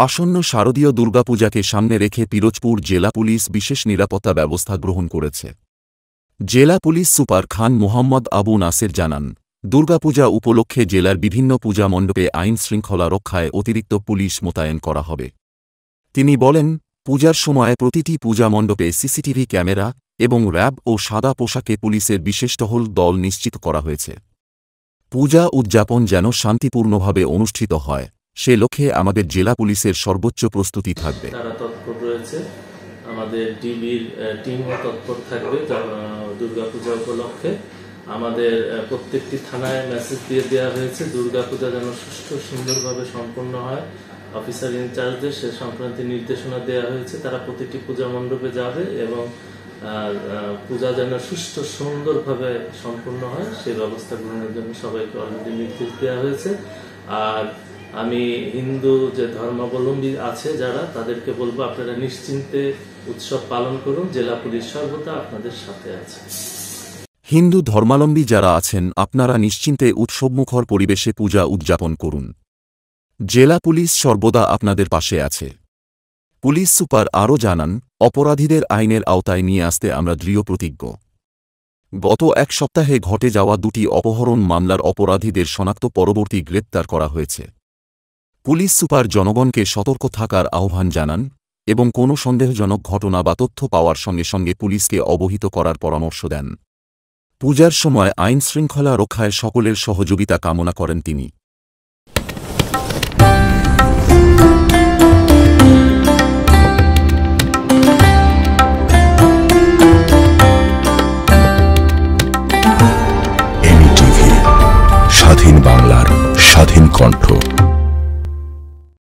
আসন্ন শারদীয় দুর্গাপূজাকে সামনে রেখে পিরোজপুর জেলা পুলিশ বিশেষ নিরাপত্তা ব্যবস্থা গ্রহণ করেছে। জেলা পুলিশ সুপার খান মোহাম্মদ আবু নাসের জানান, দুর্গাপূজা উপলক্ষে জেলার বিভিন্ন পূজা মণ্ডপে আইন শৃঙ্খলা রক্ষায় অতিরিক্ত পুলিশ মোতায়েন করা হবে। তিনি বলেন, পূজার সময় প্রতিটি পূজা মণ্ডপে সিসিটিভি ক্যামেরা এবং র্যাব ও সাদা পোশাকে পুলিশের বিশেষ টহল দল নিশ্চিত করা হয়েছে। পূজা উদযাপন যেন শান্তিপূর্ণভাবে অনুষ্ঠিত হয়, সে লক্ষ্যে আমাদের জেলা পুলিশের সর্বোচ্চ প্রস্তুতি থাকবে। তারা তৎপর রয়েছে, আমাদের ডিবির টিমও তৎপর থাকবে দুর্গাপূজা উপলক্ষে। আমাদের প্রত্যেকটি থানায় মেসেজ দিয়ে দেওয়া হয়েছে দুর্গাপূজা যেন সুষ্ঠু সুন্দরভাবে সম্পন্ন হয়। অফিসার ইনচার্জদের সে সংক্রান্তি নির্দেশনা দেওয়া হয়েছে, তারা প্রতিটি পূজা মণ্ডপে যাবে এবং পূজা যেন সুষ্ঠু সুন্দরভাবে সম্পন্ন হয় সেই ব্যবস্থা গ্রহণের জন্য সবাইকে অলরেডি নির্দেশ দেওয়া হয়েছে। আর আমি হিন্দু যে ধর্মাবলম্বী আছে যারা, তাদেরকে বলবো আপনারা নিশ্চিন্তে উৎসব পালন করুন, জেলা পুলিশ সর্বদা আপনাদের সাথে আছে। হিন্দু ধর্মাবলম্বী যারা আছেন, আপনারা নিশ্চিন্তে উৎসবমুখর পরিবেশে পূজা উদযাপন করুন, জেলা পুলিশ সর্বদা আপনাদের পাশে আছে। পুলিশ সুপার আরও জানান, অপরাধীদের আইনের আওতায় নিয়ে আসতে আমরা দৃঢ় প্রতিজ্ঞ। গত এক সপ্তাহে ঘটে যাওয়া 2টি অপহরণ মামলার অপরাধীদের শনাক্ত পরবর্তী গ্রেপ্তার করা হয়েছে। পুলিশ সুপার জনগণকে সতর্ক থাকার আহ্বান জানান এবং কোনো সন্দেহজনক ঘটনা বা তথ্য পাওয়ার সঙ্গে সঙ্গে পুলিশকে অবহিত করার পরামর্শ দেন। পূজার সময় আইন শৃঙ্খলা রক্ষায় সকলের সহযোগিতা কামনা করেন তিনি। স্বাধীন বাংলার স্বাধীন কণ্ঠ।